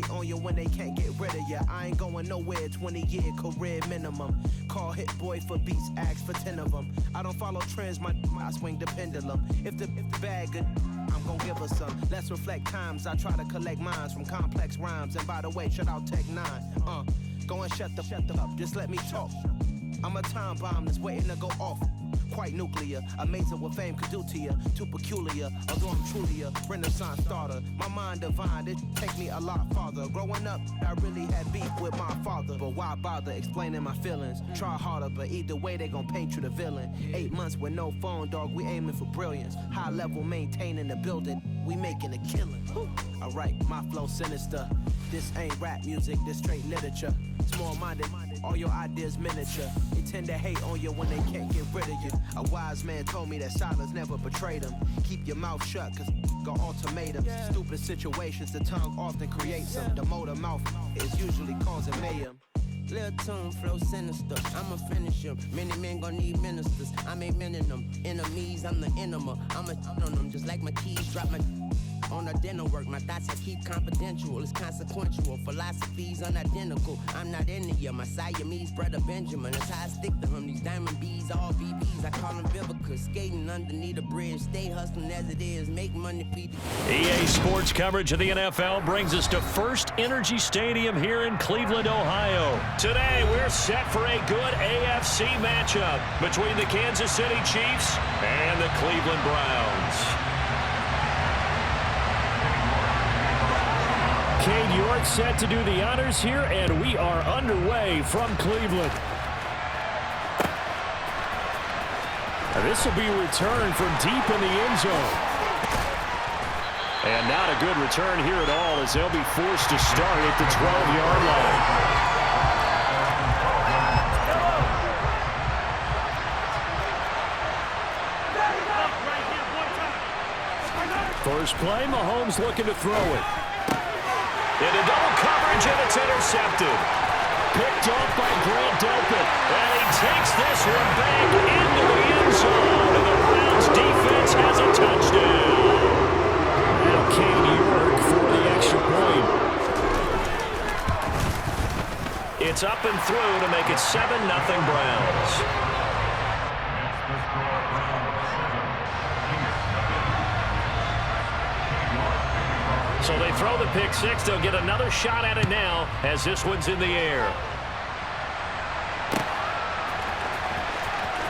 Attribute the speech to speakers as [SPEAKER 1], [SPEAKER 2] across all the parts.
[SPEAKER 1] hate on you when they can't get rid of you. I ain't going nowhere, 20-year career minimum. Call Hit Boy for beats, ask for 10 of them. I don't follow trends, I swing the pendulum. If the bag good, I'm gon' give her some. Let's reflect times, I try to collect minds from complex rhymes. And by the way, shout out Tech 9. Go and shut the up, just let me talk. I'm a time bomb that's waiting to go off. Quite nuclear, amazing what fame could do to you. Too peculiar, although I'm truly a renaissance starter. My mind divine, it take me a lot farther. Growing up, I really had beef with my father. But why bother explaining my feelings? Try harder, but either way they gon' paint you the villain. 8 months with no phone, dog, we aiming for brilliance. High level maintaining the building, we making a killing. Alright, my flow sinister. This ain't rap music, this straight literature. Small-minded, all your ideas miniature. They tend to hate on you when they can't get rid of you. A wise man told me that silence never betrayed him. Keep your mouth shut, cause got ultimatums. Stupid situations, the tongue often creates them. The motor mouth is usually causing mayhem.
[SPEAKER 2] Lil' tune, flow sinister, I'ma finish him. Many men gon' need ministers, I ain't mending them. Enemies, I'm the enema, I'ma on them. Just like my keys, drop my on the dinner work. My thoughts I keep confidential, it's consequential. Philosophies unidentical, I'm not into you. My Siamese brother Benjamin, that's how I stick to him. These diamond B's, all BBs, I call them Vivica. Skating underneath a bridge, stay hustling as it is, make money, feed the
[SPEAKER 3] EA Sports coverage of the NFL brings us to First Energy Stadium here in Cleveland, Ohio. Today, we're set for a good AFC matchup between the Kansas City Chiefs and the Cleveland Browns. Cade York set to do the honors here, and we are underway from Cleveland. This will be returned from deep in the end zone. And not a good return here at all, as they'll be forced to start at the 12-yard line. First play, Mahomes looking to throw it. Into double coverage, and it's intercepted. Picked off by Grant Delpit. And he takes this one back into the end zone. And the Browns defense has a touchdown. Now Cade York for the extra point. It's up and through to make it 7-0 Browns. So they throw the pick six. They'll get another shot at it now as this one's in the air.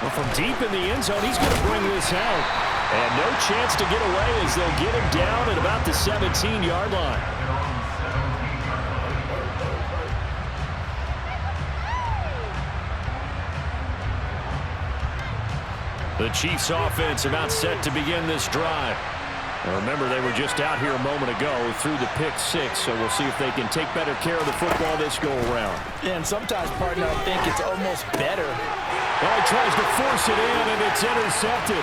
[SPEAKER 3] Well, from deep in the end zone, he's going to bring this out. And no chance to get away as they'll get him down at about the 17-yard line. The Chiefs offense about set to begin this drive. Now remember, they were just out here a moment ago through the pick six, so we'll see if they can take better care of the football this go-around.
[SPEAKER 4] Yeah, and sometimes, partner, I think it's almost better.
[SPEAKER 3] Well, he tries to force it in, and it's intercepted.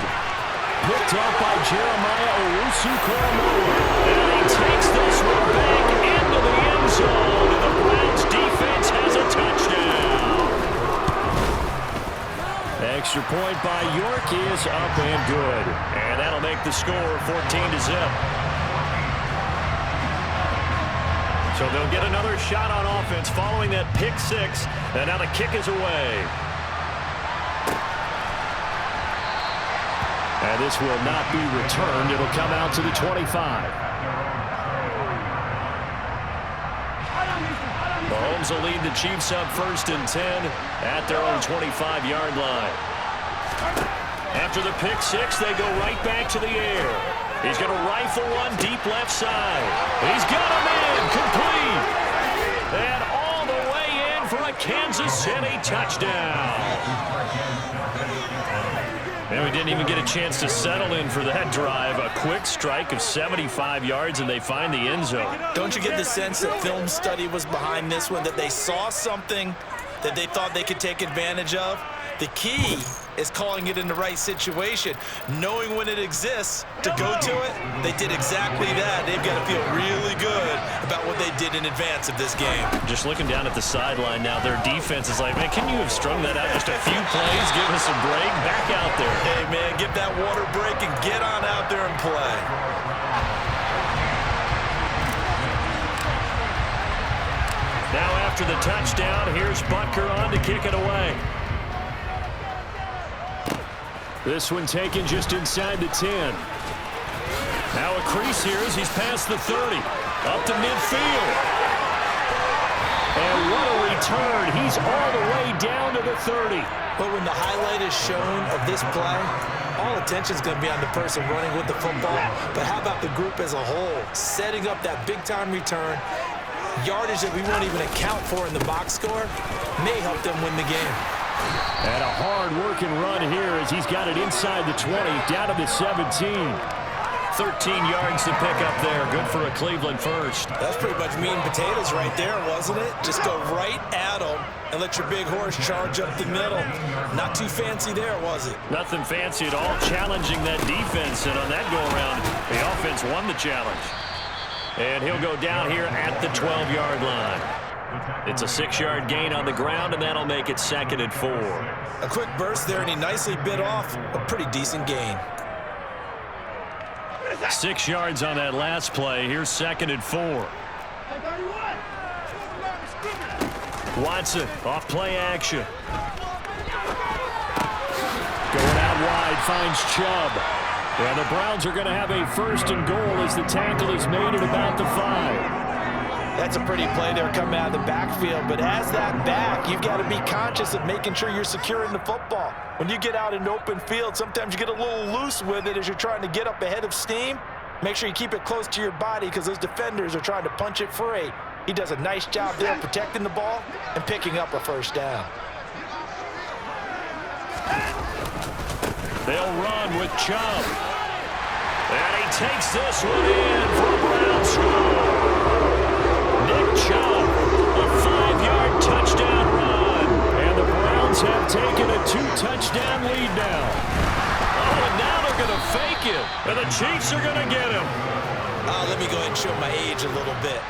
[SPEAKER 3] Picked off by Jeremiah Owusu-Koramoah. And he takes this one back into the end zone, and the Browns defense has a touchdown. Extra point by York is up and good. And that'll make the score 14-0. So they'll get another shot on offense following that pick six. And now the kick is away. And this will not be returned. It'll come out to the 25. Mahomes will lead the Chiefs up 1st and 10 at their own 25-yard line. After the pick six, they go right back to the air. He's going to rifle one deep left side. He's got him in, complete. And all the way in for a Kansas City touchdown. And we didn't even get a chance to settle in for that drive. A quick strike of 75 yards, and they find the end zone.
[SPEAKER 4] Don't you get the sense that film study was behind this one, that they saw something that they thought they could take advantage of? The key is calling it in the right situation, knowing when it exists to go to it. They did exactly that. They've got to feel really good about what they did in advance of this game.
[SPEAKER 3] Just looking down at the sideline now, their defense is like, man, can you have strung that out just a few plays? Give us a break. Back out there.
[SPEAKER 4] Hey, man, give that water break and get on out there and play.
[SPEAKER 3] after the touchdown. Here's Butker on to kick it away. This one taken just inside the 10. Now a crease here as he's past the 30. Up to midfield. And what a return. He's all the way down to the 30.
[SPEAKER 4] But when the highlight is shown of this play, all attention is going to be on the person running with the football. But how about the group as a whole? Setting up that big-time return, yardage that we won't even account for in the box score, may help them win the game.
[SPEAKER 3] And a hard-working run here as he's got it inside the 20, down to the 17. 13 yards to pick up there. Good for a Cleveland first.
[SPEAKER 4] That's pretty much meat and potatoes right there, wasn't it? Just go right at them and let your big horse charge up the middle. Not too fancy there, was it?
[SPEAKER 3] Nothing fancy at all, challenging that defense. And on that go-around, the offense won the challenge. And he'll go down here at the 12-yard line. It's a 6-yard gain on the ground, and that'll make it 2nd and 4.
[SPEAKER 4] A quick burst there, and he nicely bit off a pretty decent gain.
[SPEAKER 3] 6 yards on that last play. Here's 2nd and 4. Watson off play action. Going out wide, finds Chubb. And the Browns are going to have a 1st and goal as the tackle is made at about the 5.
[SPEAKER 4] That's a pretty play there coming out of the backfield, but as that back, you've got to be conscious of making sure you're securing the football. When you get out in open field, sometimes you get a little loose with it as you're trying to get up ahead of steam. Make sure you keep it close to your body because those defenders are trying to punch it free. He does a nice job there protecting the ball and picking up a 1st down.
[SPEAKER 3] They'll run with Chubb. And he takes this one in for a Brown score. Nick Chubb, a 5-yard touchdown run. And the Browns have taken a 2-touchdown lead now. Oh, and now they're going to fake it. And the Chiefs are going to get him.
[SPEAKER 4] Let me go ahead and show my age a little bit.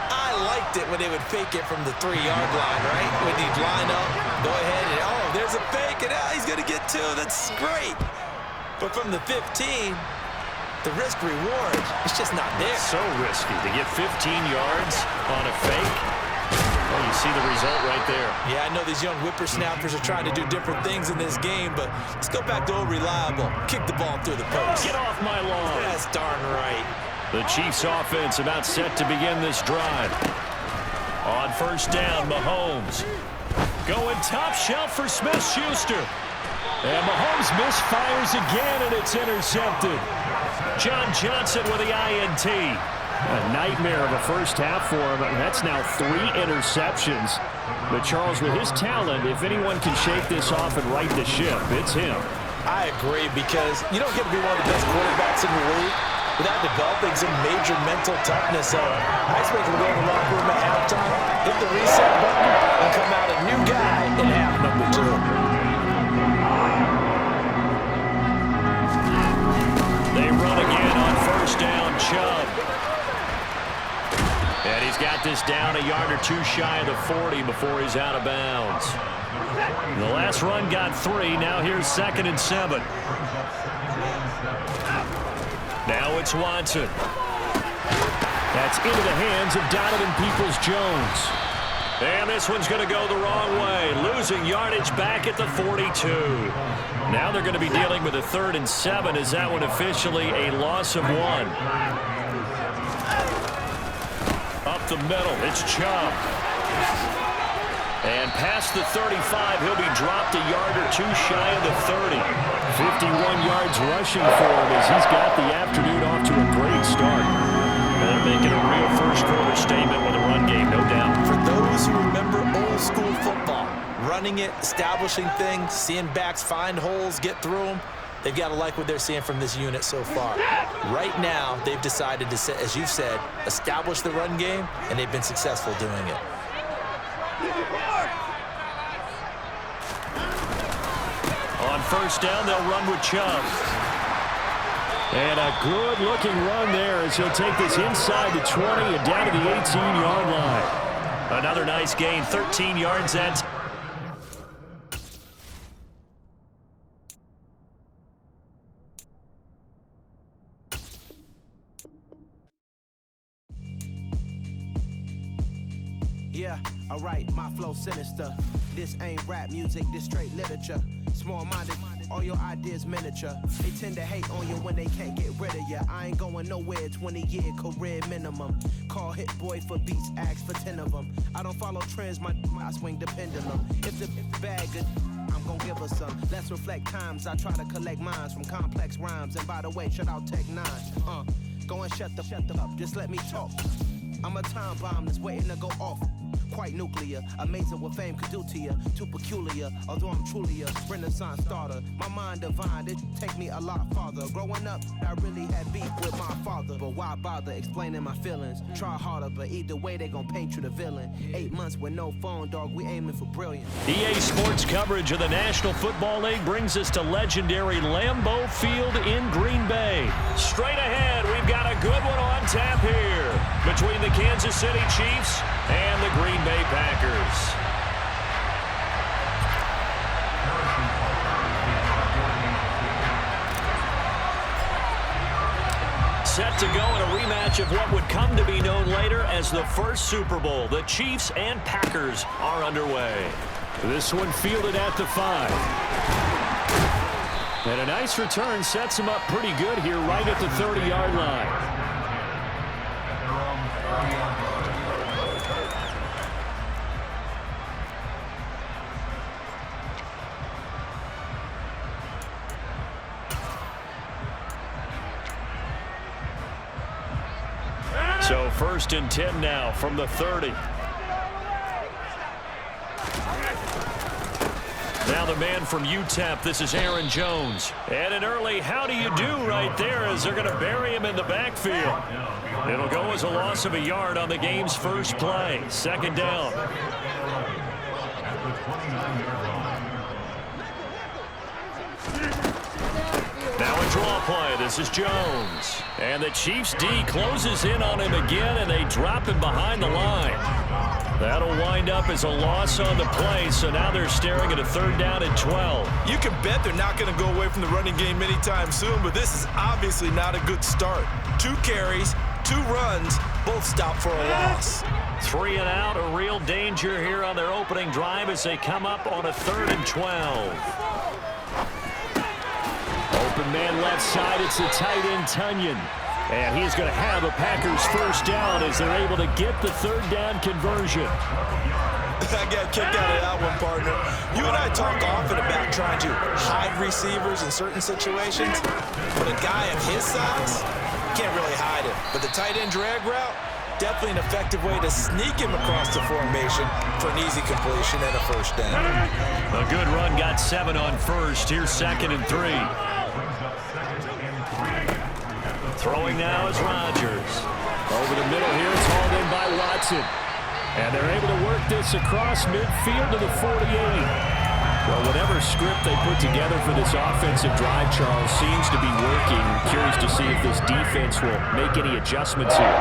[SPEAKER 4] I liked it when they would fake it from the 3-yard line, right? When they'd line up, go ahead and, oh, there's a fake, and he's going to get 2. That's great. But from the 15, the risk-reward, it's just not there.
[SPEAKER 3] It's so risky to get 15 yards on a fake. Well, you see the result right there.
[SPEAKER 4] Yeah, I know these young whippersnappers are trying to do different things in this game, but let's go back to old reliable. Kick the ball through the post.
[SPEAKER 3] Get off my lawn.
[SPEAKER 4] That's darn right.
[SPEAKER 3] The Chiefs offense about set to begin this drive. On 1st down, Mahomes. Going top shelf for Smith-Schuster. And Mahomes misfires again, and it's intercepted. John Johnson with the INT. A nightmare of a first half for him. That's now 3 interceptions. But Charles, with his talent, if anyone can shake this off and right the ship, it's him.
[SPEAKER 4] I agree, because you don't get to be one of the best quarterbacks in the league without developing some major mental toughness. So I expect him to go in the locker room at halftime, hit the reset button, and come out a new guy in half number 2.
[SPEAKER 3] They run again on 1st down, Chubb. And he's got this down a yard or 2 shy of the 40 before he's out of bounds. The last run got 3. Now here's 2nd and 7. Now it's Watson. That's into the hands of Donovan Peoples-Jones. And this one's going to go the wrong way. Losing yardage back at the 42. Now they're going to be dealing with a 3rd and 7. Is that one officially a loss of 1? Up the middle, it's Chubb. And past the 35, he'll be dropped a yard or 2 shy of the 30. 51 yards rushing for him as he's got the afternoon off to a great start. And they're making a real first-quarter statement with a run game, no doubt.
[SPEAKER 4] For those who remember old-school football, running it, establishing things, seeing backs find holes, get through them, they've got to like what they're seeing from this unit so far. Right now, they've decided to, as you've said, establish the run game, and they've been successful doing it.
[SPEAKER 3] On 1st down, they'll run with Chubb. And a good-looking run there as he'll take this inside the 20 and down to the 18-yard line. Another nice gain, 13 yards. That's
[SPEAKER 1] Yeah, alright, my flow sinister. This ain't rap music, this straight literature. Small-minded, all your ideas miniature. They tend to hate on you when they can't get rid of you. I ain't going nowhere, 20-year career minimum. Call Hit Boy for beats, ask for 10 of them. I don't follow trends, I swing the pendulum. If the bag good, I'm gon' give her some. Let's reflect times, I try to collect minds from complex rhymes. And by the way, shout out Tech 9. Go and shut the up, just let me talk. I'm a time bomb that's waiting to go off. Quite nuclear, amazing what fame could do to you. Too peculiar, although I'm truly a renaissance starter. My mind divine, it take me a lot farther. Growing up, I really had beef with my father. But why bother explaining my feelings? Try harder, but either way they gon' paint you the villain. 8 months with no phone, dog, we aiming for brilliance.
[SPEAKER 3] EA Sports coverage of the National Football League brings us to legendary Lambeau Field in Green Bay. Straight ahead, we've got a good one on tap here between the Kansas City Chiefs and the Green Bay Packers. Set to go in a rematch of what would come to be known later as the first Super Bowl. The Chiefs and Packers are underway. This one fielded at the 5. And a nice return sets him up pretty good here right at the 30-yard line. So 1st and 10 now from the 30. Now the man from UTEP, this is Aaron Jones. And an early how do you do right there as they're going to bury him in the backfield. It'll go as a loss of a yard on the game's first play. 2nd down. Now a draw play. This is Jones. And the Chiefs D closes in on him again, and they drop him behind the line. That'll wind up as a loss on the play, so now they're staring at a 3rd down and 12.
[SPEAKER 4] You can bet they're not going to go away from the running game anytime soon, but this is obviously not a good start. 2 carries, 2 runs, both stopped for a loss.
[SPEAKER 3] 3 and out, a real danger here on their opening drive as they come up on a 3rd and 12. Open man left side, it's the tight end Tunyon. And he's going to have a Packers first down as they're able to get the 3rd down conversion.
[SPEAKER 4] I got kicked out of that one, partner. You and I talk often about trying to hide receivers in certain situations, but a guy of his size can't really hide him. But the tight end drag route, definitely an effective way to sneak him across the formation for an easy completion and a first down.
[SPEAKER 3] A good run, got 7 on first. Here's 2nd and 3. Throwing now is Rodgers. Over the middle here, it's hauled in by Watson. And they're able to work this across midfield to the 48. Well, whatever script they put together for this offensive drive, Charles, seems to be working. Curious to see if this defense will make any adjustments here.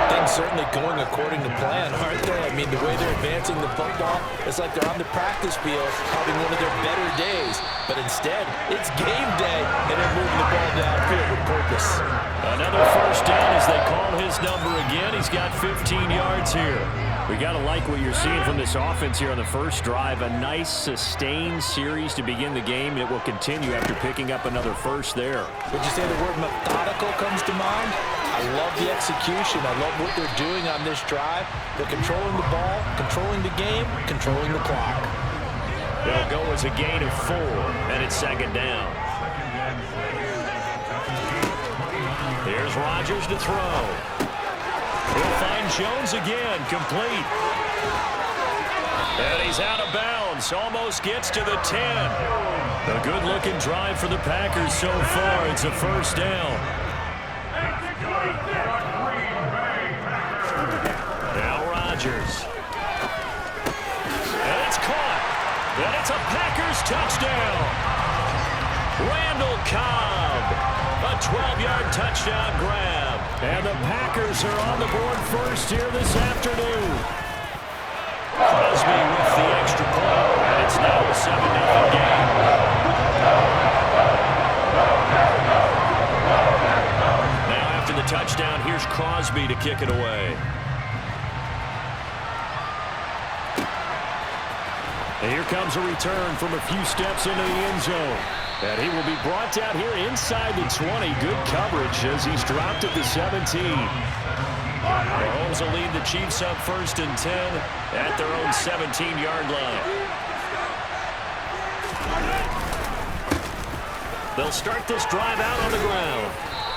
[SPEAKER 4] Things certainly going according to plan, aren't they? I mean, the way they're advancing the football, it's like they're on the practice field having one of their better days. But instead, it's game day, and they're moving the ball downfield with purpose.
[SPEAKER 3] Another first down as they call his number again. He's got 15 yards here. We got to like what you're seeing from this offense here on the first drive. A nice, sustained series to begin the game, and it will continue after picking up another first there.
[SPEAKER 4] Would you say the word methodical comes to mind? I love the execution. I love what they're doing on this drive. They're controlling the ball, controlling the game, controlling the clock.
[SPEAKER 3] They'll go as a gain of 4, and it's 2nd down. Here's Rodgers to throw. He'll find Jones again, complete. And he's out of bounds, almost gets to the 10. A good-looking drive for the Packers so far. It's a first down. Now Rodgers. And it's caught. And it's a Packers touchdown. Randall Cobb. A 12-yard touchdown grab. And the Packers are on the board first here this afternoon. Crosby with the extra point, and it's now a 7-0 game. Now after the touchdown, here's Crosby to kick it away. And here comes a return from a few steps into the end zone. And he will be brought down here inside the 20. Good coverage as he's dropped at the 17. Mahomes will lead the Chiefs up 1st and 10 at their own 17-yard line. They'll start this drive out on the ground.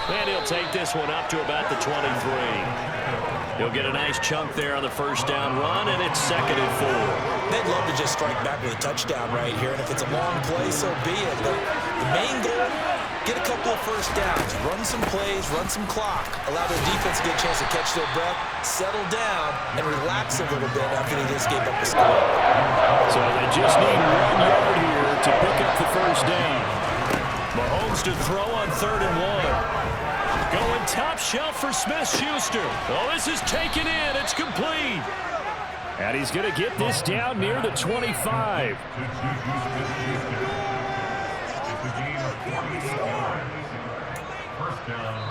[SPEAKER 3] And he'll take this one up to about the 23. He'll get a nice chunk there on the first down run, and it's 2nd and 4.
[SPEAKER 4] They'd love to just strike back with a touchdown right here, and if it's a long play, so be it. The main goal, get a couple of first downs, run some plays, run some clock, allow their defense to get a chance to catch their breath, settle down, and relax a little bit after they just gave up a score.
[SPEAKER 3] So they just need 1 yard here to pick up the first down. Mahomes to throw on 3rd and 1. Going top shelf for Smith-Schuster. Oh, this is taken in. It's complete. And he's going to get this down near the 25.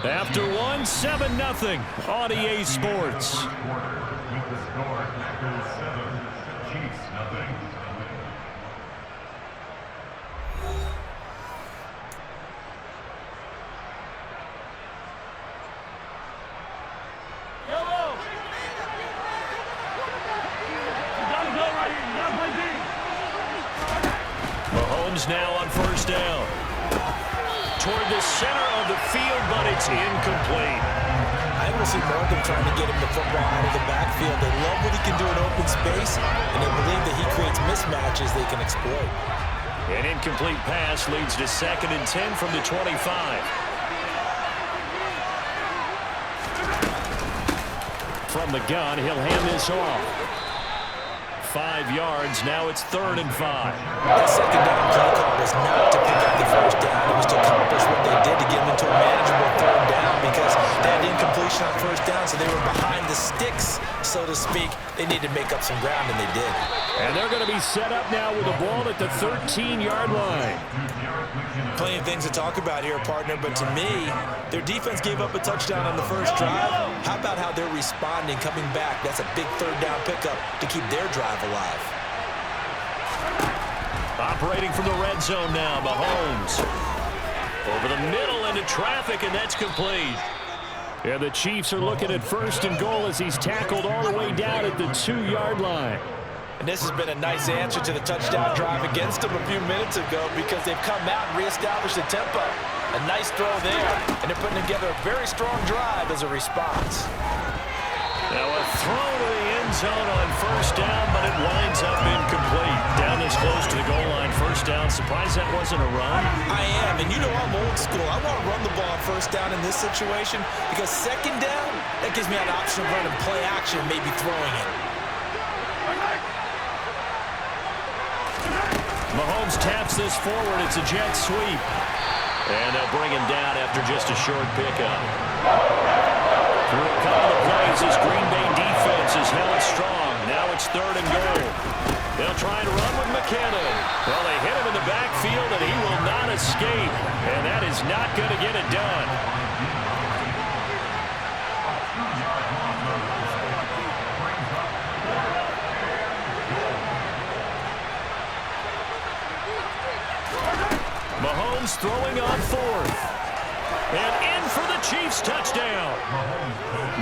[SPEAKER 3] After 1, 7-0 on EA Sports. Now on 1st down. Toward the center of the field, but it's incomplete.
[SPEAKER 4] I will see more of them trying to get him the football out of the backfield. They love what he can do in open space, and they believe that he creates mismatches they can exploit.
[SPEAKER 3] An incomplete pass leads to 2nd and 10 from the 25. From the gun, he'll hand this off. 5 yards. Now it's 3rd and 5.
[SPEAKER 4] That 2nd down play call was not to pick up the first down. It was to accomplish what they did to get them into a manageable 3rd down because they had incompletion on 1st down, so they were behind the sticks, so to speak. They needed to make up some ground, and they did.
[SPEAKER 3] And they're going to be set up now with the ball at the 13-yard line.
[SPEAKER 4] Plenty of things to talk about here, partner, but to me, their defense gave up a touchdown on the first drive. How about how they're responding, coming back? That's a big 3rd down pickup to keep their drive alive.
[SPEAKER 3] Operating from the red zone now, Mahomes. Over the middle into traffic, and that's complete. And the Chiefs are looking at 1st and goal as he's tackled all the way down at the 2-yard line.
[SPEAKER 4] And this has been a nice answer to the touchdown drive against them a few minutes ago because they've come out and reestablished the tempo. A nice throw there, and they're putting together a very strong drive as a response.
[SPEAKER 3] Now a throw to the end zone on 1st down, but it winds up incomplete. Down this close to the goal line, 1st down. Surprised that wasn't a run?
[SPEAKER 4] I am, and you know I'm old school. I want to run the ball on 1st down in this situation because 2nd down, that gives me an option of running play action, maybe throwing it.
[SPEAKER 3] Mahomes taps this forward. It's a jet sweep. And they'll bring him down after just a short pickup. Through a couple of plays, this Green Bay defense is held strong. Now it's 3rd and goal. They'll try and run with McKinnon. Well, they hit him in the backfield, and he will not escape. And that is not going to get it done. Mahomes throwing on 4th. And in for the Chiefs touchdown.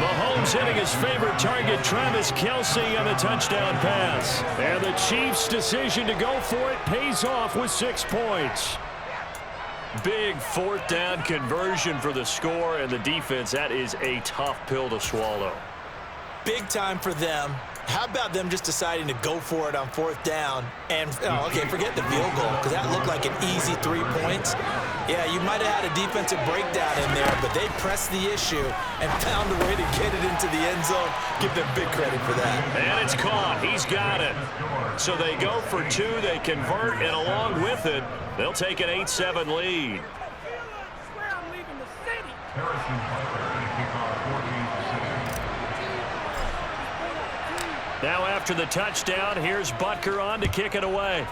[SPEAKER 3] Mahomes hitting his favorite target, Travis Kelce, on a touchdown pass. And the Chiefs' decision to go for it pays off with 6 points. Big 4th down conversion for the score, and the defense, that is a tough pill to swallow.
[SPEAKER 4] Big time for them. How about them just deciding to go for it on 4th down? And, okay, forget the field goal, because that looked like an easy 3 points. Yeah, you might have had a defensive breakdown in there, but they pressed the issue and found a way to get it into the end zone. Give them big credit for that.
[SPEAKER 3] And it's caught. He's got it. So they go for 2. They convert, and along with it, they'll take an 8-7 lead. Now after the touchdown, here's Butker on to kick it away.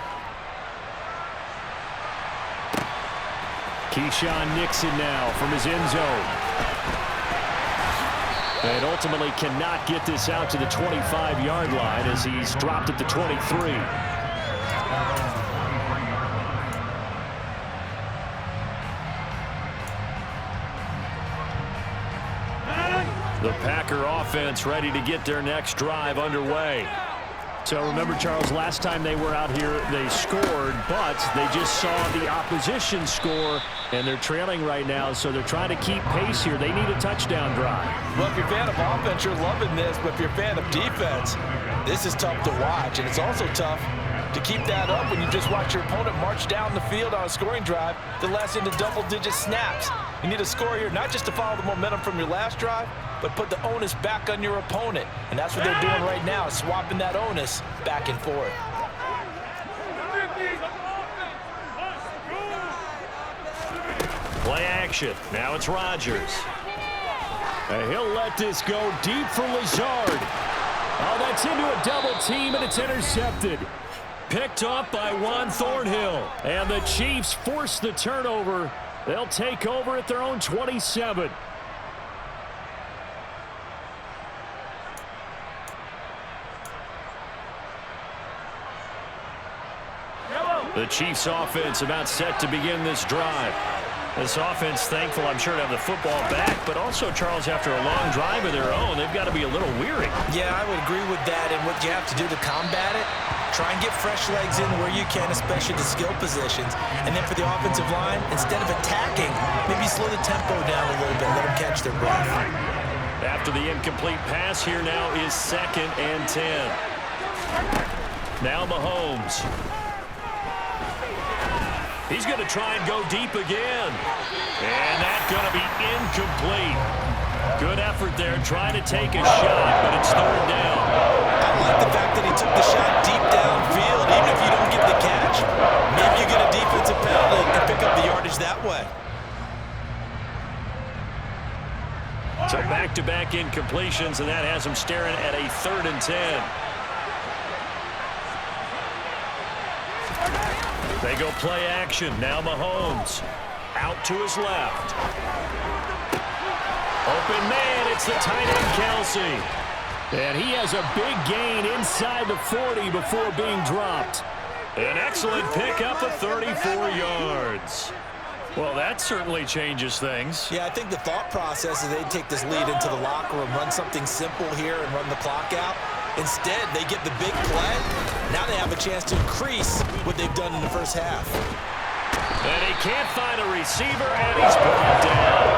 [SPEAKER 3] Keyshawn Nixon now from his end zone. And ultimately cannot get this out to the 25-yard line as he's dropped at the 23. offense ready to get their next drive underway.
[SPEAKER 5] So remember, Charles, last time they were out here, they scored, but they just saw the opposition score, and they're trailing right now, so they're trying to keep pace here. They need a touchdown drive.
[SPEAKER 4] Well, if you're a fan of offense, you're loving this, but if you're a fan of defense, this is tough to watch, and it's also tough to keep that up when you just watch your opponent march down the field on a scoring drive that lasts into double-digit snaps. You need a score here, not just to follow the momentum from your last drive, but put the onus back on your opponent. And that's what they're doing right now, swapping that onus back and forth.
[SPEAKER 3] Play action. Now it's Rodgers. And he'll let this go deep for Lazard. Oh, that's into a double team, and it's intercepted. Picked off by Juan Thornhill. And the Chiefs force the turnover. They'll take over at their own 27. The Chiefs offense about set to begin this drive. This offense thankful, I'm sure, to have the football back, but also, Charles, after a long drive of their own, they've got to be a little weary.
[SPEAKER 4] Yeah, I would agree with that, and what you have to do to combat it, try and get fresh legs in where you can, especially the skill positions. And then for the offensive line, instead of attacking, maybe slow the tempo down a little bit, let them catch their breath.
[SPEAKER 3] After the incomplete pass, here now is 2nd and 10. Now Mahomes. He's going to try and go deep again. And that's going to be incomplete. Good effort there, trying to take a shot, but it's 3rd down.
[SPEAKER 4] I like the fact that he took the shot deep downfield. Even if you don't get the catch, maybe you get a defensive penalty and pick up the yardage that way.
[SPEAKER 3] So back-to-back incompletions, and that has him staring at a 3rd and 10. They go play action. Now Mahomes out to his left. Open man, it's the tight end Kelsey. And he has a big gain inside the 40 before being dropped. An excellent pickup of 34 yards. Well, that certainly changes things.
[SPEAKER 4] Yeah, I think the thought process is they take this lead into the locker room, run something simple here and run the clock out. Instead, they get the big play. Now they have a chance to increase what they've done in the first half.
[SPEAKER 3] And he can't find a receiver, and he's brought down.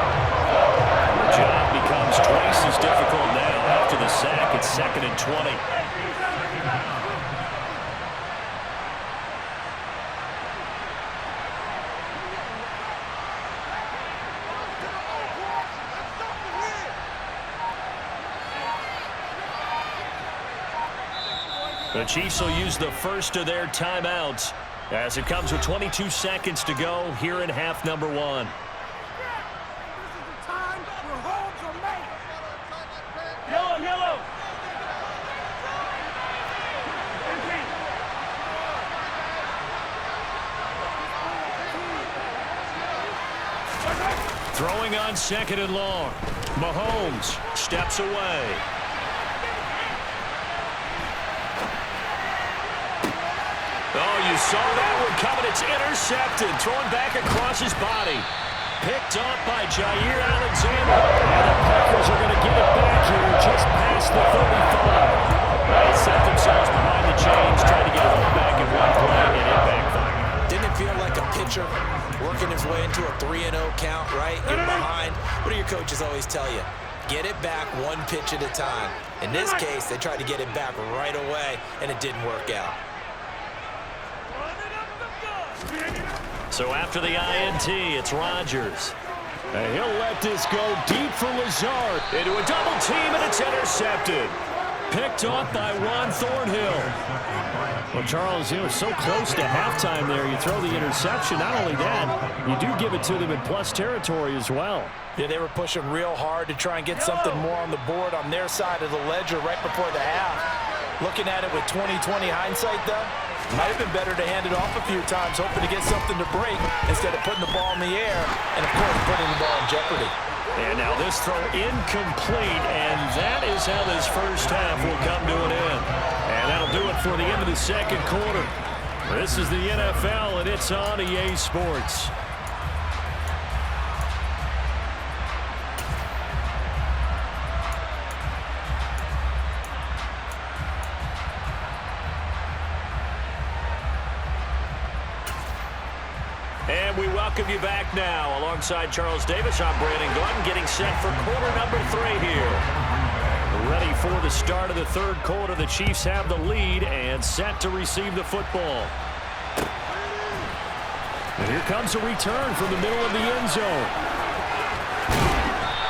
[SPEAKER 3] The job becomes twice as difficult now. After the sack, it's 2nd and 20. The Chiefs will use the first of their timeouts as it comes with 22 seconds to go here in half number 1.
[SPEAKER 5] Yellow.
[SPEAKER 3] Throwing on 2nd and long. Mahomes steps away. Oh, you saw that one coming. It's intercepted. Thrown back across his body. Picked up by Jair Alexander. And the Packers are going to get it back here just past the 35. They set themselves behind the chains, trying to get it back in one play, and it backfired.
[SPEAKER 4] Didn't it feel like a pitcher working his way into a 3-0 count, right? You're behind. What do your coaches always tell you? Get it back one pitch at a time. In this case, they tried to get it back right away, and it didn't work out.
[SPEAKER 3] So after the INT, it's Rodgers. And he'll let this go deep for Lazard. Into a double team, and it's intercepted. Picked off by Juan Thornhill.
[SPEAKER 5] Well, Charles, you know, so close to halftime there. You throw the interception. Not only that, you do give it to them in plus territory as well.
[SPEAKER 4] Yeah, they were pushing real hard to try and get something more on the board on their side of the ledger right before the half. Looking at it with 20/20 hindsight, though, might have been better to hand it off a few times, hoping to get something to break instead of putting the ball in the air and, of course, putting the ball in jeopardy.
[SPEAKER 3] And now this throw incomplete, and that is how this first half will come to an end. And that'll do it for the end of the second quarter. This is the NFL, and it's on EA Sports. And we welcome you back now. Alongside Charles Davis, I'm Brandon Gordon, getting set for quarter number 3 here. Ready for the start of the third quarter. The Chiefs have the lead and set to receive the football. And here comes a return from the middle of the end zone.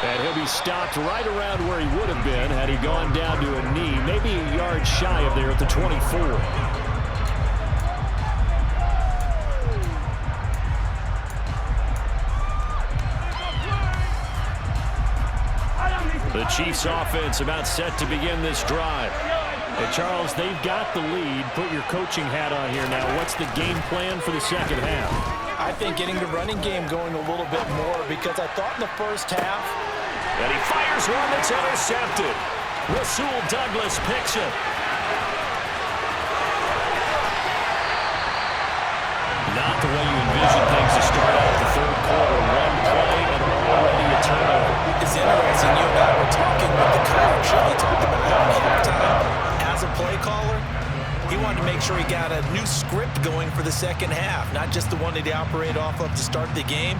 [SPEAKER 3] And he'll be stopped right around where he would have been had he gone down to a knee, maybe a yard shy of there at the 24. The Chiefs offense about set to begin this drive. And Charles, they've got the lead. Put your coaching hat on here now. What's the game plan for the second half?
[SPEAKER 4] I think getting the running game going a little bit more, because I thought in the first half.
[SPEAKER 3] And he fires one that's intercepted. Rasul Douglas picks it. Not the way you envision things to start out the third quarter. One play and already a turnover.
[SPEAKER 4] It's interesting. You and I were talking with the coach, and he talked about how at halftime, as a play caller, he wanted to make sure he got a new script going for the second half, not just the one that he operated off of to start the game.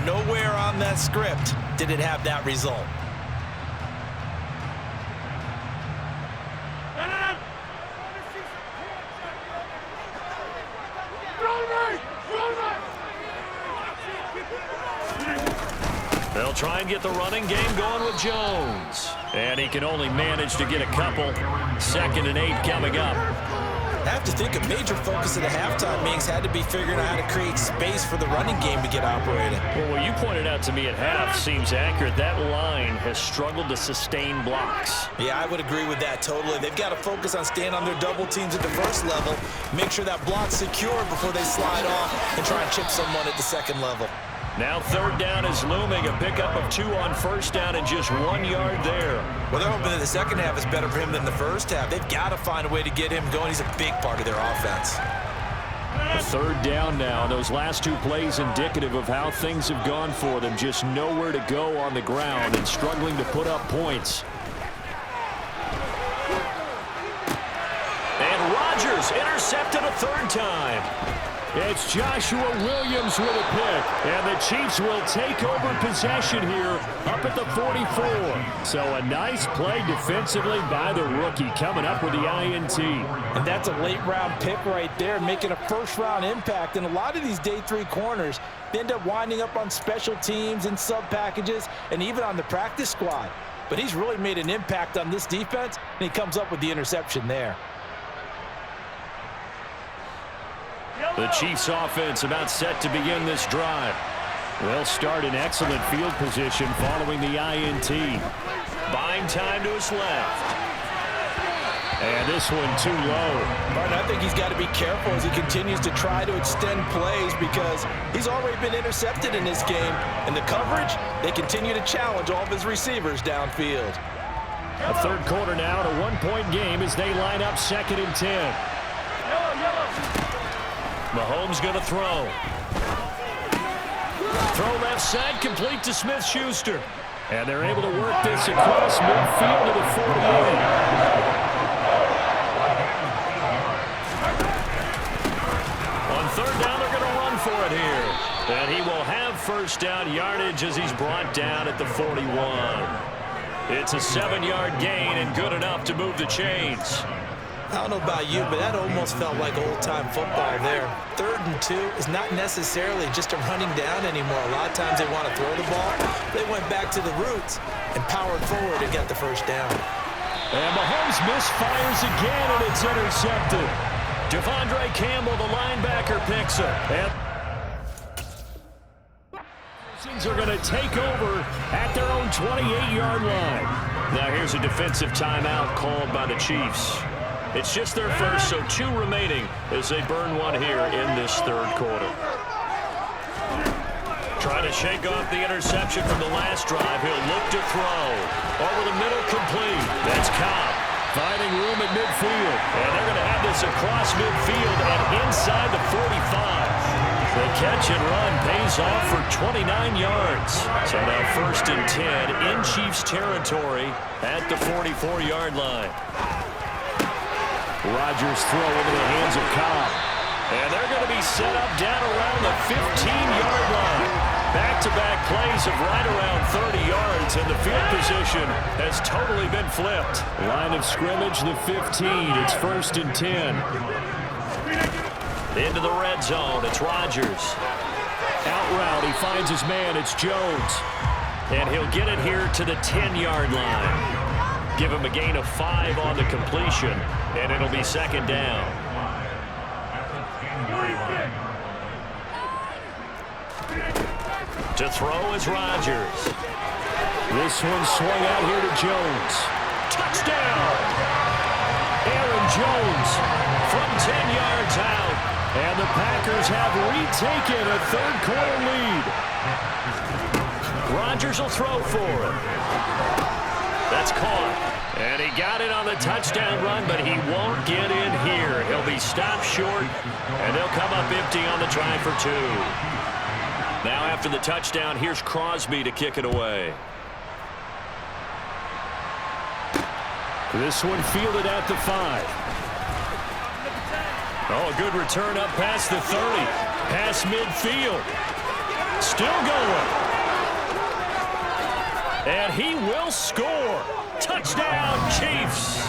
[SPEAKER 4] Nowhere on that script did it have that result.
[SPEAKER 3] They'll try and get the running game going with Jones. And he can only manage to get a couple. 2nd and 8 coming up.
[SPEAKER 4] I have to think a major focus of the halftime meetings had to be figuring out how to create space for the running game to get operating.
[SPEAKER 3] Well, what you pointed out to me at half seems accurate. That line has struggled to sustain blocks.
[SPEAKER 4] Yeah, I would agree with that totally. They've got to focus on staying on their double teams at the first level, make sure that block's secure before they slide off and try and chip someone at the second level.
[SPEAKER 3] Now 3rd down is looming. A pickup of 2 on 1st down and just 1 yard there.
[SPEAKER 4] Well, they're hoping that the second half is better for him than the first half. They've got to find a way to get him going. He's a big part of their offense.
[SPEAKER 3] 3rd down now. Those last 2 plays indicative of how things have gone for them. Just nowhere to go on the ground and struggling to put up points. And Rodgers intercepted a 3rd time. It's Joshua Williams with a pick, and the Chiefs will take over possession here up at the 44. So a nice play defensively by the rookie coming up with the INT.
[SPEAKER 4] And that's a late-round pick right there, making a first-round impact. And a lot of these day 3 corners, they end up winding up on special teams and sub-packages and even on the practice squad. But he's really made an impact on this defense, and he comes up with the interception there.
[SPEAKER 3] The Chiefs offense about set to begin this drive. They'll start in excellent field position following the INT. Buying time to his left. And this one too low.
[SPEAKER 4] Martin, I think he's got to be careful as he continues to try to extend plays, because he's already been intercepted in this game. And the coverage, they continue to challenge all of his receivers downfield.
[SPEAKER 3] A third quarter now, a 1-point game as they line up 2nd and 10. Mahomes going to throw. Throw left side, complete to Smith-Schuster. And they're able to work this across midfield to the 48. On 3rd down, they're going to run for it here. And he will have 1st down yardage as he's brought down at the 41. It's a 7-yard gain and good enough to move the chains.
[SPEAKER 4] I don't know about you, but that almost felt like old-time football there. 3rd and 2 is not necessarily just a running down anymore. A lot of times they want to throw the ball. They went back to the roots and powered forward and got the 1st down.
[SPEAKER 3] And Mahomes misfires again, and it's intercepted. Devondre Campbell, the linebacker, picks it. And are going to take over at their own 28-yard line. Now here's a defensive timeout called by the Chiefs. It's just their first, so 2 remaining as they burn one here in this third quarter. Trying to shake off the interception from the last drive. He'll look to throw. Over the middle, complete. That's Cobb finding room at midfield. And they're going to have this across midfield and inside the 45. The catch and run pays off for 29 yards. So now 1st and 10 in Chiefs territory at the 44-yard line. Rodgers throw into the hands of Cobb. And they're going to be set up down around the 15-yard line. Back-to-back plays of right around 30 yards, and the field position has totally been flipped. Line of scrimmage, the 15. It's 1st and 10. Into the red zone. It's Rodgers. Out route. He finds his man. It's Jones. And he'll get it here to the 10-yard line. Give him a gain of 5 on the completion, and it'll be 2nd down. To throw is Rodgers. This one swung out here to Jones. Touchdown! Aaron Jones from 10 yards out. And the Packers have retaken a third-quarter lead. Rodgers will throw for him. That's caught. And he got it on the touchdown run, but he won't get in here. He'll be stopped short, and they'll come up empty on the try for 2. Now after the touchdown, here's Crosby to kick it away. This one fielded at the 5. Oh, a good return up past the 30. Past midfield. Still going. And he will score. Touchdown, Chiefs.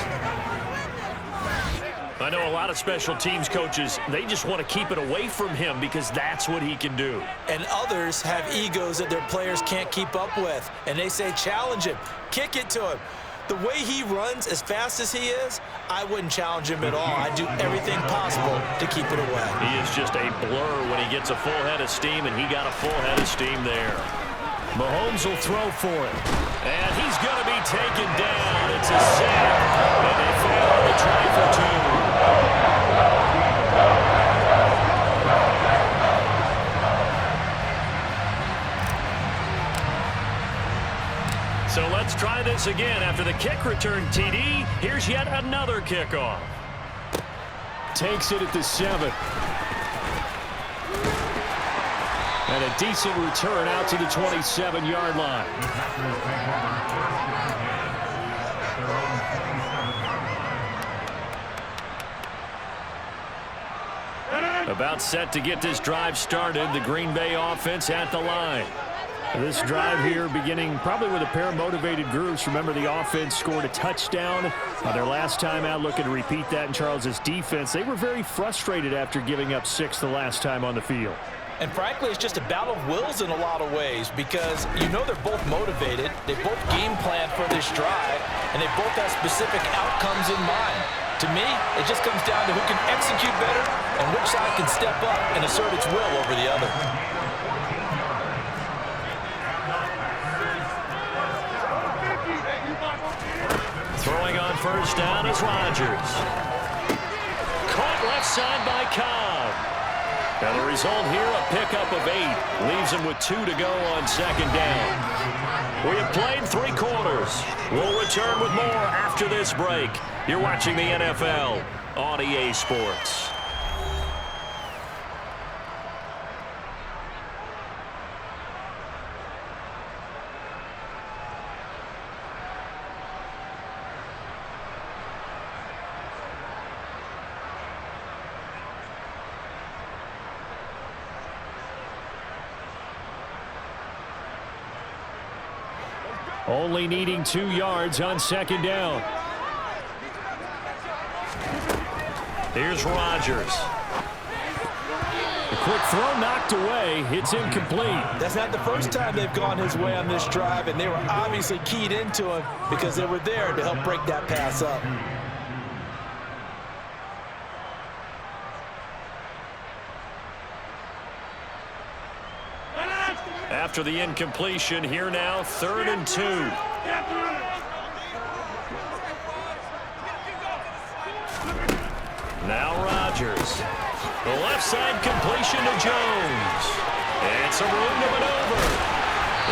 [SPEAKER 3] I know a lot of special teams coaches, they just want to keep it away from him because that's what he can do.
[SPEAKER 4] And others have egos that their players can't keep up with. And they say, challenge him. Kick it to him. The way he runs as fast as he is, I wouldn't challenge him at all. I'd do everything possible to keep it away.
[SPEAKER 3] He is just a blur when he gets a full head of steam, and he got a full head of steam there. Mahomes will throw for it. And he's going to be taken down. It's a sack. And they fail on the try for 2. So let's try this again. After the kick return TD, here's yet another kickoff. Takes it at the 7. And a decent return out to the 27-yard line. About set to get this drive started. The Green Bay offense at the line. This drive here beginning probably with a pair of motivated groups. Remember, the offense scored a touchdown their last time out. Looking to repeat that in Charles's defense. They were very frustrated after giving up 6 the last time on the field.
[SPEAKER 4] And frankly, it's just a battle of wills in a lot of ways because you know they're both motivated. They both game plan for this drive, and they both have specific outcomes in mind. To me, it just comes down to who can execute better and which side can step up and assert its will over the other.
[SPEAKER 3] Throwing on 1st down is Rodgers. Caught left side by Cobb. And the result here, a pickup of 8. Leaves him with 2 to go on 2nd down. We have played 3 quarters. We'll return with more after this break. You're watching the NFL on EA Sports. Only needing 2 yards on 2nd down. Here's Rodgers. The quick throw knocked away. It's incomplete.
[SPEAKER 4] That's not the first time they've gone his way on this drive, and they were obviously keyed into him because they were there to help break that pass up.
[SPEAKER 3] After the incompletion, here now, 3rd and 2. Now Rodgers. The left side completion to Jones. And some room to maneuver.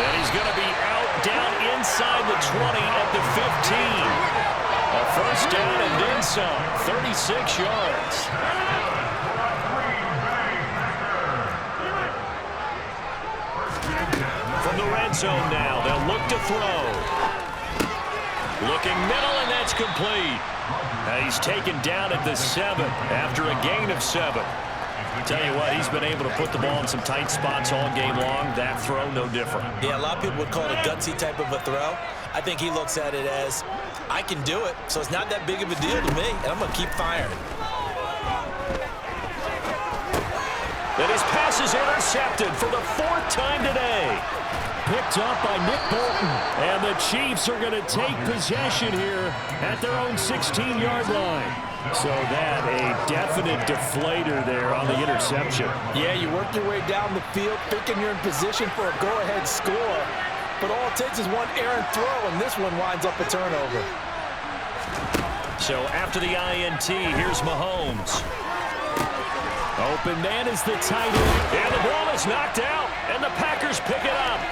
[SPEAKER 3] And he's going to be out down inside the 20 at the 15. A 1st down and then some. 36 yards. From the red zone now, they'll look to throw. Looking middle, and that's complete. He's taken down at the 7 after a gain of 7.
[SPEAKER 5] Tell you what, he's been able to put the ball in some tight spots all game long. That throw, no different.
[SPEAKER 4] Yeah, a lot of people would call it a gutsy type of a throw. I think he looks at it as, I can do it, so it's not that big of a deal to me, and I'm going to keep firing.
[SPEAKER 5] And his pass is intercepted for the 4th time today. Picked up by Nick Bolton. And the Chiefs are going to take possession here at their own 16-yard line. So that a definite deflator there on the interception.
[SPEAKER 4] Yeah, you work your way down the field thinking you're in position for a go-ahead score. But all it takes is one errant throw, and this one winds up a turnover.
[SPEAKER 5] So after the INT, here's Mahomes. Open man is the tight end. And the ball is knocked out, and the Packers pick it up.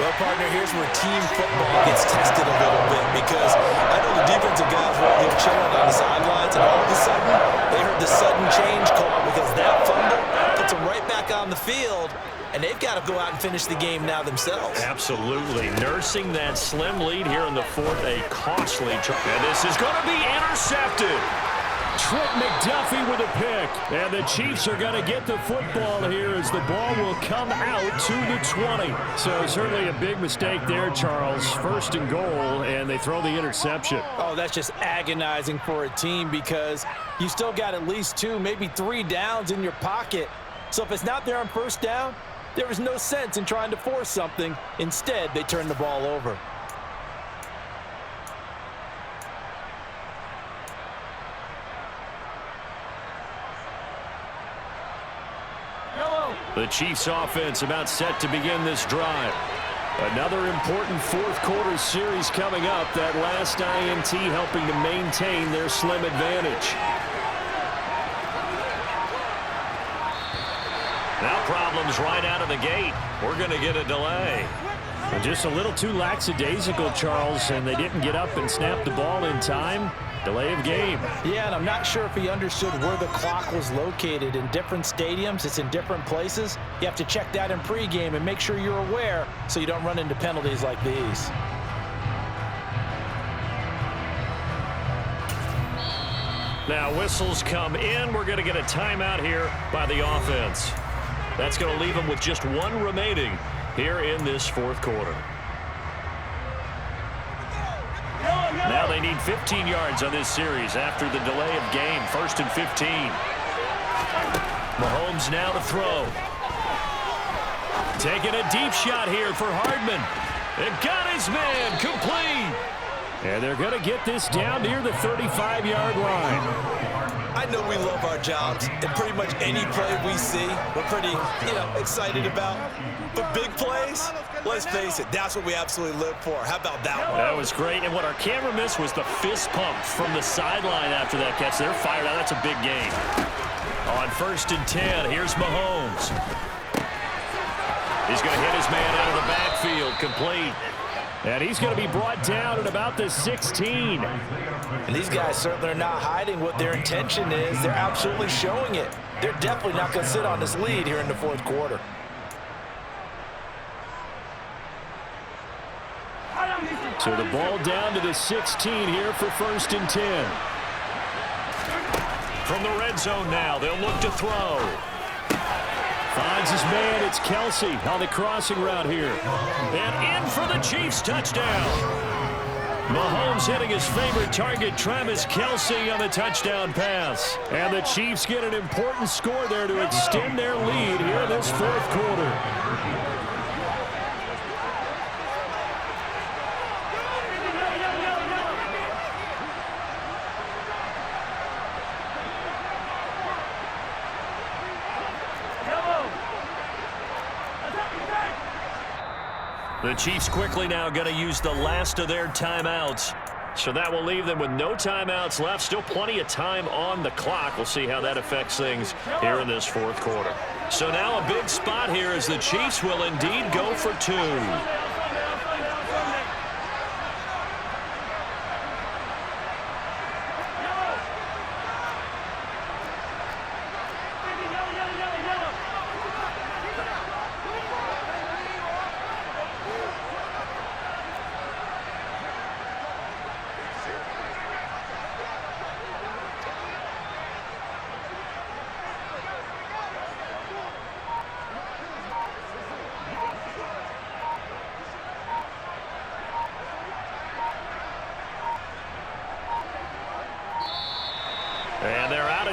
[SPEAKER 4] Well, partner, here's where team football gets tested a little bit because I know the defensive guys were out there chilling on the sidelines, and all of a sudden, they heard the sudden change call because that fumble puts them right back on the field, and they've got to go out and finish the game now themselves.
[SPEAKER 5] Absolutely. Nursing that slim lead here in the 4th, a costly try. And this is going to be intercepted. Trent McDuffie with a pick. And the Chiefs are going to get the football here as the ball will come out to the 20. So certainly a big mistake there, Charles. 1st and goal, and they throw the interception.
[SPEAKER 4] Oh, that's just agonizing for a team because you still got at least 2, maybe 3 downs in your pocket. So if it's not there on 1st down, there was no sense in trying to force something. Instead, they turn the ball over.
[SPEAKER 5] The Chiefs offense about set to begin this drive. Another important 4th quarter series coming up. That last INT helping to maintain their slim advantage. Now problems right out of the gate. We're going to get a delay. Just a little too lackadaisical, Charles, and they didn't get up and snap the ball in time. Delay of game.
[SPEAKER 4] Yeah, and I'm not sure if he understood where the clock was located. In different stadiums, it's in different places. You have to check that in pregame and make sure you're aware so you don't run into penalties like these.
[SPEAKER 5] Now whistles come in. We're going to get a timeout here by the offense. That's going to leave them with just 1 remaining here in this 4th quarter. Now they need 15 yards on this series after the delay of game. 1st and 15. Mahomes now to throw. Taking a deep shot here for Hardman. It got his man complete. And they're going to get this down near the 35-yard line.
[SPEAKER 4] I know we love our jobs, and pretty much any play we see, we're pretty, excited about. But big plays, let's face it, that's what we absolutely live for. How about that one?
[SPEAKER 5] That was great, and what our camera missed was the fist pump from the sideline after that catch. They're fired out. That's a big gain. On 1st and 10, here's Mahomes. He's going to hit his man out of the backfield, complete. And he's going to be brought down at about the 16.
[SPEAKER 4] And these guys certainly are not hiding what their intention is. They're absolutely showing it. They're definitely not going to sit on this lead here in the 4th quarter.
[SPEAKER 5] So the ball down to the 16 here for 1st and 10. From the red zone now, they'll look to throw. Finds his man, it's Kelsey on the crossing route here. And in for the Chiefs touchdown. Mahomes hitting his favorite target, Travis Kelsey, on the touchdown pass. And the Chiefs get an important score there to extend their lead here in this 4th quarter. The Chiefs quickly now going to use the last of their timeouts. So that will leave them with no timeouts left. Still plenty of time on the clock. We'll see how that affects things here in this 4th quarter. So now a big spot here as the Chiefs will indeed go for 2.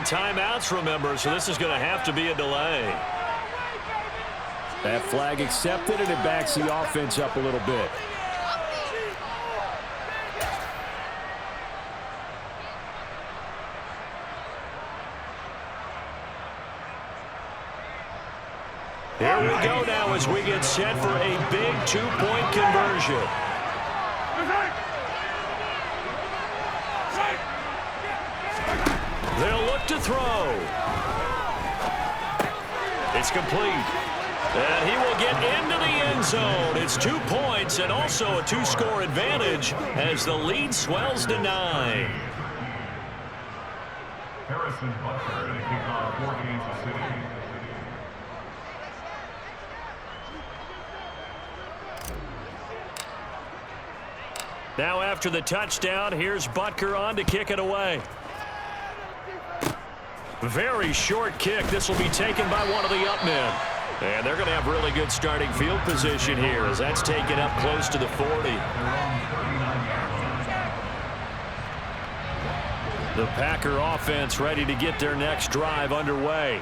[SPEAKER 5] timeouts, remember, so this is going to have to be a delay. That flag accepted, and it backs the offense up a little bit. Here we go now as we get set for a big two-point conversion. They'll look to throw. It's complete. And he will get into the end zone. It's 2 points and also a 2-score advantage as the lead swells to 9.
[SPEAKER 6] Harrison Butker to kick off for Kansas City.
[SPEAKER 5] Now after the touchdown, here's Butker on to kick it away. Very short kick. This will be taken by one of the up men. And they're going to have really good starting field position here as that's taken up close to the 40. The Packer offense ready to get their next drive underway.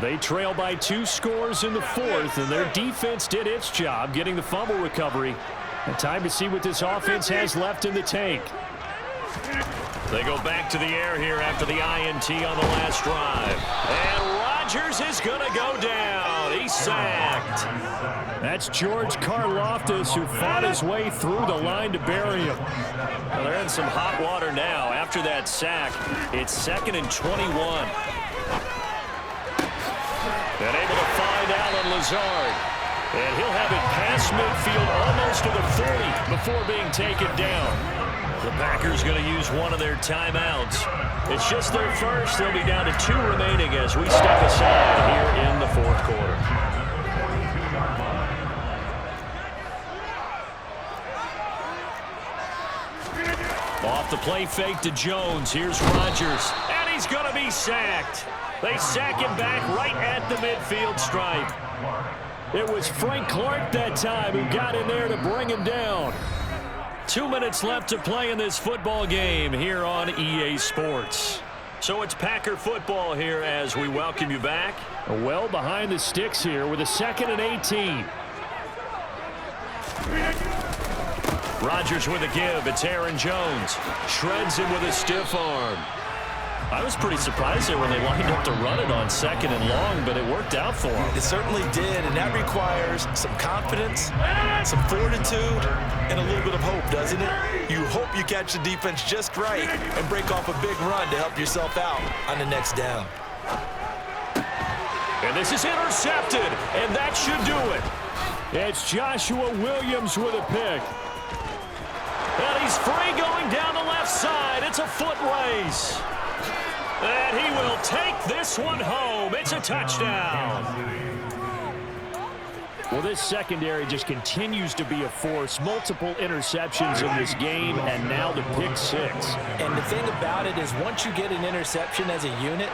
[SPEAKER 5] They trail by 2 scores in the 4th, and their defense did its job getting the fumble recovery. And time to see what this offense has left in the tank. They go back to the air here after the INT on the last drive. And Rodgers is going to go down. He's sacked. That's George Karlaftis, who fought his way through the line to bury him. Well, they're in some hot water now. After that sack, it's 2nd and 21. And able to find Allen Lazard. And he'll have it past midfield almost to the 40 before being taken down. The Packers going to use one of their timeouts. It's just their first. They'll be down to 2 remaining as we step aside here in the 4th quarter. Off the play fake to Jones. Here's Rodgers. And he's going to be sacked. They sack him back right at the midfield stripe. It was Frank Clark that time who got in there to bring him down. 2 minutes left to play in this football game here on EA Sports. So it's Packer football here as we welcome you back. Well behind the sticks here with a 2nd and 18. Rodgers with a give. It's Aaron Jones. Shreds him with a stiff arm. I was pretty surprised there when they lined up to run it on 2nd and long, but it worked out for them.
[SPEAKER 4] It certainly did, and that requires some confidence, some fortitude, and a little bit of hope, doesn't it? You hope you catch the defense just right and break off a big run to help yourself out on the next down.
[SPEAKER 5] And this is intercepted, and that should do it. It's Joshua Williams with a pick. And he's free going down the left side. It's a foot race. And he will take this one home. It's a touchdown. Well, this secondary just continues to be a force. Multiple interceptions in this game, and now the pick 6.
[SPEAKER 4] And the thing about it is once you get an interception as a unit,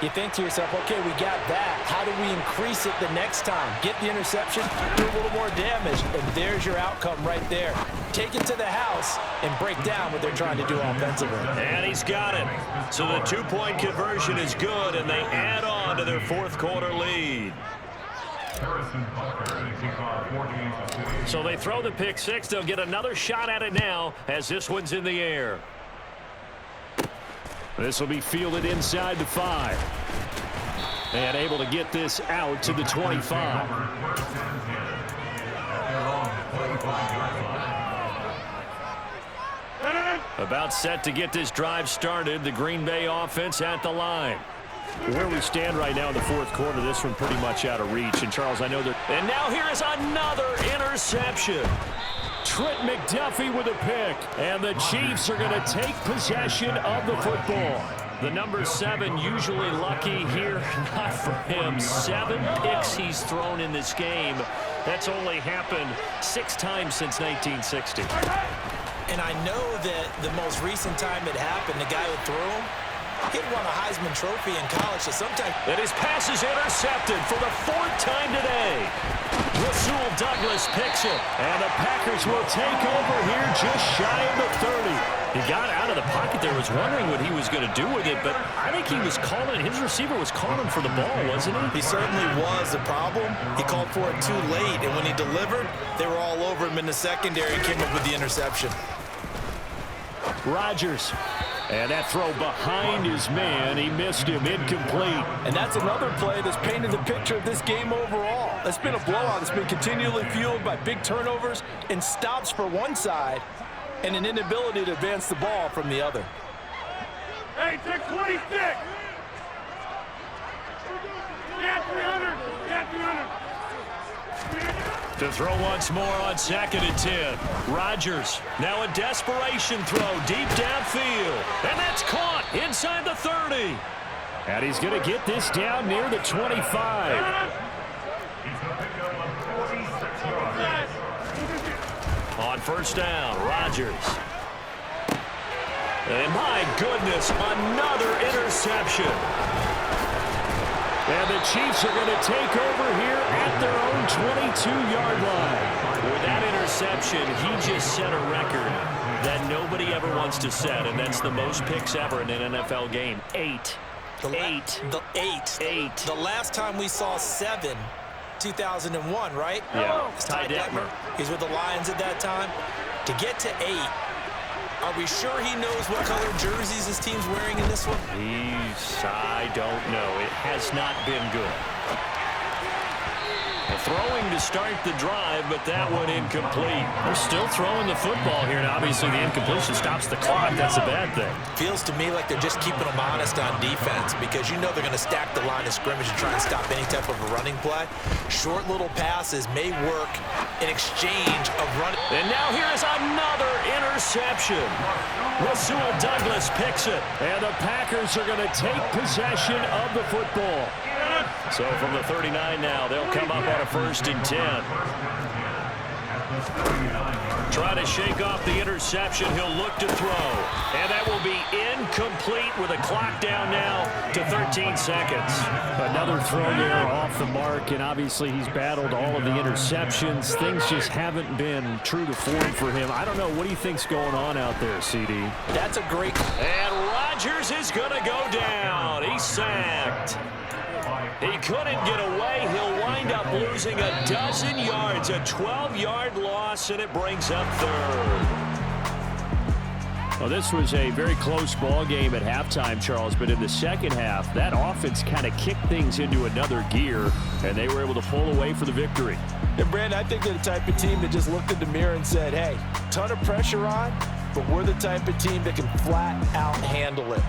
[SPEAKER 4] you think to yourself, okay, we got that. How do we increase it the next time? Get the interception, do a little more damage, and there's your outcome right there. Take it to the house and break down what they're trying to do offensively.
[SPEAKER 5] And he's got it. So the 2-point conversion is good, and they add on to their 4th quarter lead. So they throw the pick 6. They'll get another shot at it now as this one's in the air. This will be fielded inside the 5. And able to get this out to the 25. About set to get this drive started. The Green Bay offense at the line. Where we stand right now in the 4th quarter, this one pretty much out of reach. And, Charles, I know that. And now here is another interception. Trent McDuffie with a pick. And the Chiefs are going to take possession of the football. The number 7 usually lucky here. Not for him. 7 picks he's thrown in this game. That's only happened 6 times since 1960.
[SPEAKER 4] And I know that the most recent time it happened, the guy who threw him, he won a Heisman Trophy in college, so sometimes.
[SPEAKER 5] And his pass is intercepted for the 4th time today. Rasul Douglas picks it, and the Packers will take over here just shy of the 30. He got out out of the pocket there, was wondering what he was going to do with it, but I think he was calling, his receiver was calling for the ball, wasn't he?
[SPEAKER 4] He certainly was. The problem, he called for it too late, and when he delivered, they were all over him in the secondary and came up with the interception.
[SPEAKER 5] Rodgers. And that throw behind his man, he missed him, incomplete.
[SPEAKER 7] And that's another play that's painted the picture of this game overall. It's been a blowout. It's been continually fueled by big turnovers and stops for one side and an inability to advance the ball from the other.
[SPEAKER 6] Hey, take 26. Get 300. Get 300.
[SPEAKER 5] To throw once more on 2nd and 10. Rodgers, now a desperation throw deep downfield. And that's caught inside the 30. And he's going to get this down near the 25. On first down, Rodgers. And my goodness, another interception. And the Chiefs are going to take over here at their own 22-yard line. With that interception, he just set a record that nobody ever wants to set, and that's the most picks ever in an NFL game. 8.
[SPEAKER 4] The last time we saw 7, 2001, right?
[SPEAKER 5] Yeah,
[SPEAKER 4] It's
[SPEAKER 5] Ty Detmer.
[SPEAKER 4] He's with the Lions at that time. To get to 8, are we sure he knows what color jerseys his team's wearing in this one?
[SPEAKER 5] I don't know. It has not been good. Throwing to start the drive, but that one incomplete. They're still throwing the football here, and obviously the incompletion stops the clock. That's a bad thing.
[SPEAKER 4] Feels to me like they're just keeping them honest on defense because you know they're going to stack the line of scrimmage and try and stop any type of a running play. Short little passes may work in exchange of running.
[SPEAKER 5] And now here is another interception. Rasul Douglas picks it, and the Packers are going to take possession of the football. So from the 39 now, they'll come up on a 1st and 10. Trying to shake off the interception. He'll look to throw. And that will be incomplete with a clock down now to 13 seconds. Another throw there off the mark, and obviously he's battled all of the interceptions. Things just haven't been true to form for him. I don't know. What do you think's going on out there, CD?
[SPEAKER 4] That's a great...
[SPEAKER 5] And Rodgers is going to go down. He's sacked. He couldn't get away. He'll wind up losing a dozen yards, a 12-yard loss, and it brings up 3rd. Well, this was a very close ball game at halftime, Charles, but in the second half, that offense kind of kicked things into another gear, and they were able to pull away for the victory.
[SPEAKER 7] And, Brandon, I think they're the type of team that just looked in the mirror and said, hey, ton of pressure on, but we're the type of team that can flat out handle it.